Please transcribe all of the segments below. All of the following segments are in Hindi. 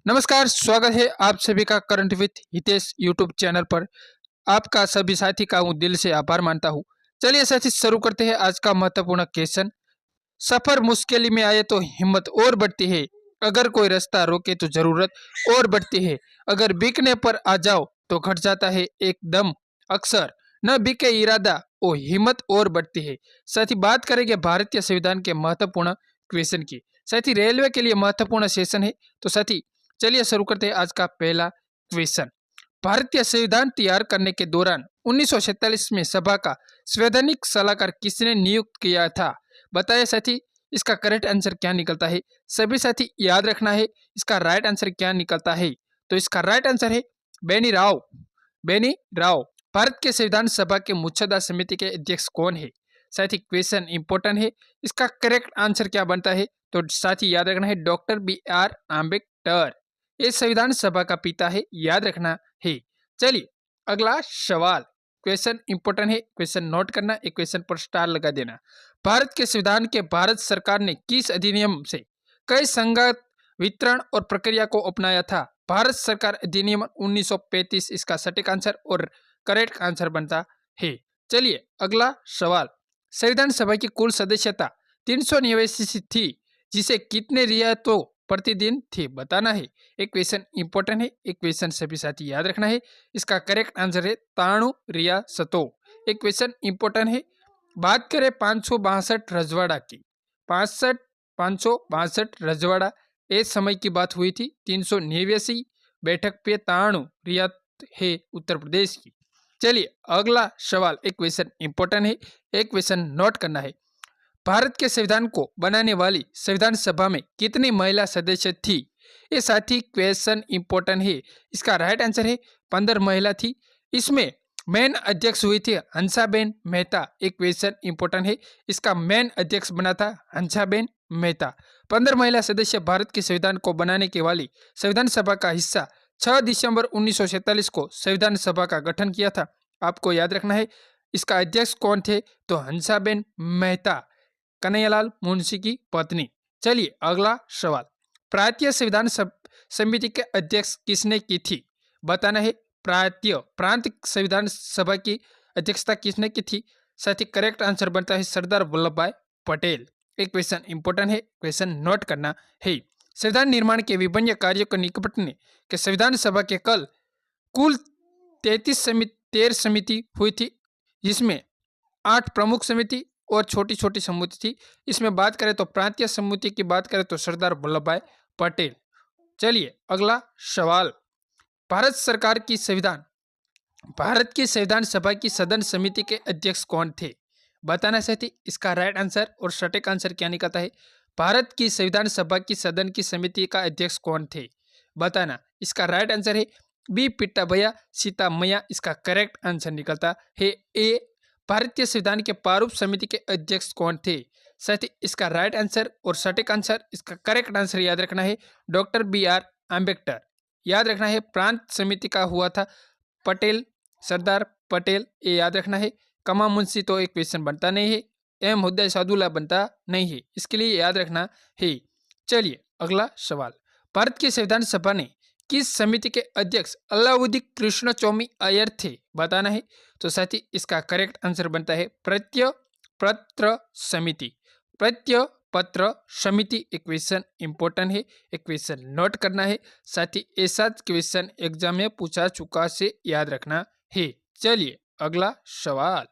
नमस्कार, स्वागत है आप सभी का current with Hitesh YouTube channel पर। आपका सभी साथी का हूं दिल से आभार मानता हूं। चलिए साथी शुरू करते हैं आज का महत्वपूर्ण क्वेश्चन। सफर मुश्किल में आए तो हिम्मत और बढ़ती है, अगर कोई रास्ता रोके तो जरूरत और बढ़ती है, अगर बिकने पर आ जाओ तो घट जाता है एकदम अक्सर, न बिके इरादा ओ हिम्मत और बढ़ती है। साथ ही बात करेंगे भारतीय संविधान के महत्वपूर्ण क्वेश्चन की। साथ ही रेलवे के लिए महत्वपूर्ण सेशन है। तो साथी चलिए शुरू करते हैं आज का पहला क्वेश्चन। भारतीय संविधान तैयार करने के दौरान 1947 में सभा का संवैधानिक सलाहकार किसने नियुक्त किया था? बताइए साथी, इसका करेक्ट आंसर क्या निकलता है? सभी साथी याद रखना है इसका राइट आंसर क्या निकलता है। तो इसका राइट आंसर है बेनी राव। बेनी राव। भारत के संविधान सभा के मुच्छदा समिति के अध्यक्ष कौन है? साथी क्वेश्चन इंपॉर्टेंट है, इसका करेक्ट आंसर क्या बनता है? तो साथी याद रखना है डॉक्टर BR आम्बेडकर। ये संविधान सभा का पिता है, याद रखना है। चलिए अगला सवाल। क्वेश्चन इंपॉर्टेंट है, क्वेश्चन नोट करना, एक क्वेश्चन पर स्टार लगा देना। भारत के संविधान के भारत सरकार ने किस अधिनियम से कई संगत वितरण और प्रक्रिया को अपनाया था? भारत सरकार अधिनियम 1935 इसका सटीक आंसर और करेक्ट आंसर बनता है। चलिए अगला सवाल। संविधान सभा की कुल सदस्यता 389 थी, जिसे कितने रियायतों प्रतिदिन थी बताना है। एक क्वेश्चन इंपॉर्टेंट है, एक क्वेश्चन सभी साथी याद रखना है। इसका करेक्ट आंसर है 93 रियासतों। एक क्वेश्चन इंपॉर्टेंट है, बात करें 562 रजवाड़ा की। 562 रजवाड़ा इस समय की बात हुई थी। 389 बैठक पे 93 रियासत है उत्तर प्रदेश की। चलिए अगला सवाल, एक क्वेश्चन इंपॉर्टेंट है, एक क्वेश्चन नोट करना है। भारत के संविधान को बनाने वाली संविधान सभा में कितनी महिला सदस्य थी? ये साथी क्वेश्चन इंपॉर्टेंट है, इसका राइट आंसर है 15 महिला थी। इसमें मेन अध्यक्ष हुई थी हंसाबेन मेहता। एक क्वेश्चन इंपॉर्टेंट है, इसका मेन अध्यक्ष बना था हंसाबेन मेहता। 15 महिला सदस्य भारत के संविधान को बनाने के वाली संविधान सभा का हिस्सा 6 दिसंबर 1947 को संविधान सभा का गठन किया था। आपको याद रखना है इसका अध्यक्ष कौन थे? तो हंसाबेन मेहता, कन्हैयालाल मुंशी की पत्नी। चलिए अगला सवाल। प्रांतीय संविधान समिति के अध्यक्ष किसने की थी? बताना है। प्रांत संविधान सभा की अध्यक्षता किसने की थी? साथ ही करेक्ट आंसर बनता है सरदार वल्लभ भाई पटेल। एक क्वेश्चन इंपॉर्टेंट है, क्वेश्चन नोट करना है। संविधान निर्माण के विभिन्न कार्यों को निपटने के संविधान सभा के कल कुल 13 समिति हुई थी, जिसमें 8 प्रमुख समिति और छोटी छोटी समिति थी। इसमें बात करें तो प्रांतीय समिति की बात करें तो सरदार वल्लभ भाई पटेल। चलिए अगला सवाल। भारत की संविधान सभा की सदन समिति के अध्यक्ष कौन थे? बताना साथी, इसका राइट आंसर और सटीक आंसर क्या निकलता है? भारत की संविधान सभा की सदन की समिति का अध्यक्ष कौन थे? बताना, इसका राइट आंसर है बी पिट्टाभैया सीतामैया। इसका करेक्ट आंसर निकलता है ए। भारतीय संविधान के प्रारूप समिति के अध्यक्ष कौन थे? साथ ही इसका राइट आंसर और सटीक आंसर, इसका करेक्ट आंसर याद रखना है डॉक्टर BR आम्बेडकर। याद रखना है प्रांत समिति का हुआ था पटेल, सरदार पटेल, ये याद रखना है। कमा मुंशी तो एक क्वेश्चन बनता नहीं है, एम हुद्दा सादुल्ला बनता नहीं है, इसके लिए याद रखना है। चलिए अगला सवाल। भारत की संविधान सभा ने किस समिति के अध्यक्ष अलाउद्दीन कृष्ण चौमी अय्यर थे? बताना है। तो साथी इसका करेक्ट आंसर बनता है प्रत्य पत्र समिति। प्रत्य पत्र समिति। एक क्वेश्चन इंपॉर्टेंट है, एक क्वेश्चन नोट करना है। साथ ही ऐसा क्वेश्चन एग्जाम में पूछा चुका से याद रखना है। चलिए अगला सवाल।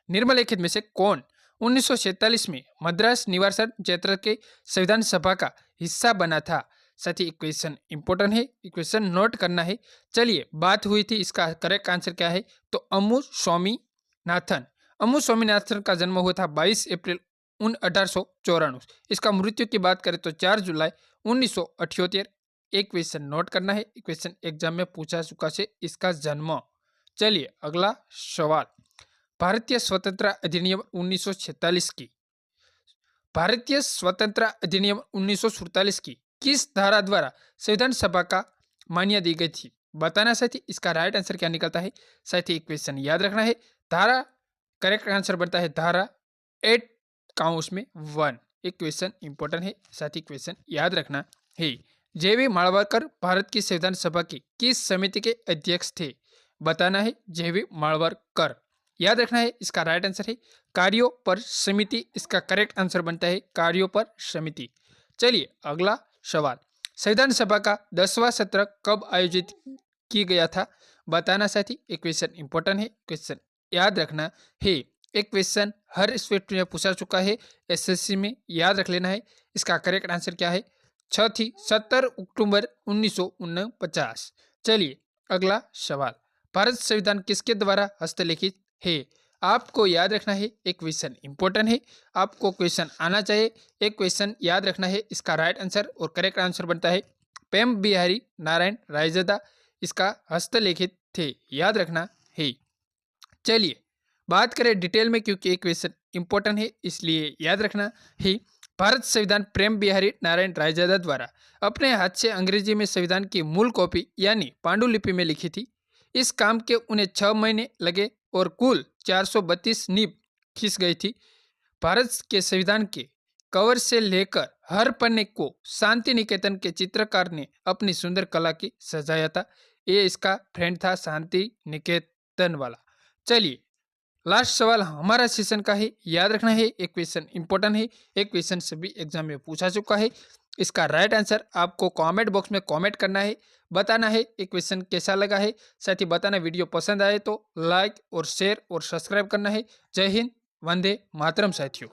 निम्नलिखित में से कौन 1947 में मद्रास निवासन क्षेत्र के संविधान सभा का हिस्सा बना था? साथ ही क्वेश्चन इंपॉर्टेंट है, क्वेश्चन नोट करना है। चलिए बात हुई थी, इसका करेक्ट आंसर क्या है? तो अम्मू स्वामीनाथन। अम्मू स्वामीनाथन का जन्म हुआ था 22 अप्रैल 1894। इसका मृत्यु की बात करें तो 4 जुलाई 1978। एक क्वेश्चन नोट करना है, क्वेश्चन एग्जाम में पूछा चुका से इसका जन्म। चलिए अगला सवाल। भारतीय स्वतंत्रता अधिनियम 1946 की भारतीय स्वतंत्रता अधिनियम 1947 की किस धारा द्वारा संविधान सभा का मान्यता दी गई थी? बताना साथी, इसका राइट आंसर क्या निकलता है? साथी क्वेश्चन याद रखना है। धारा करेक्ट आंसर बनता है धारा 8 का उसमें 1। एक क्वेश्चन इंपॉर्टेंट है, साथी क्वेश्चन याद रखना है। जे.वी. माळवरकर भारत की संविधान सभा की किस समिति के अध्यक्ष थे? बताना है जे.वी. माळवरकर। याद रखना है, इसका राइट आंसर है कार्यों पर समिति। इसका करेक्ट आंसर बनता है कार्यों पर समिति। चलिए अगला सवाल, संविधान सभा का 10वां सत्र कब आयोजित की गया था? बताना साथी। एक क्वेश्चन इंपॉर्टेंट है, क्वेश्चन याद रखना है। एक क्वेश्चन हर स्टेट में पूछा चुका है, एसएससी में, याद रख लेना है। इसका करेक्ट आंसर क्या है? 17 अक्टूबर 1949। चलिए अगला सवाल, भारत संविधान किसके द्वारा हस्तलिखित है? आपको याद रखना है, एक क्वेश्चन इंपॉर्टेंट है, आपको क्वेश्चन आना चाहिए। एक क्वेश्चन याद रखना है, इसका राइट आंसर और करेक्ट आंसर बनता है प्रेम बिहारी नारायण रायजादा इसका हस्तलिखित थे, याद रखना है। चलिए बात करें डिटेल में, क्योंकि एक क्वेश्चन इंपॉर्टेंट है इसलिए याद रखना है। भारत संविधान प्रेम बिहारी नारायण रायजादा द्वारा अपने हाथ से अंग्रेजी में संविधान की मूल कॉपी यानी पांडुलिपि में लिखी थी। इस काम के उन्हें 6 महीने लगे और कुल 432 नींव खींच गई थी। भारत के संविधान के कवर से लेकर हर पन्ने को शांति निकेतन के चित्रकार ने अपनी सुंदर कला की सजाया था। ये इसका फ्रेंड था, शांति निकेतन वाला। चलिए लास्ट सवाल हमारा सेशन का है, याद रखना है, एक क्वेश्चन इंपॉर्टेंट है, एक क्वेश्चन सभी एग्जाम में पूछा चुका है। इसका राइट आंसर आपको कमेंट बॉक्स में कमेंट करना है, बताना है एक क्वेश्चन कैसा लगा है। साथ ही बताना वीडियो पसंद आए तो लाइक और शेयर और सब्सक्राइब करना है। जय हिंद, वंदे मातरम साथियों।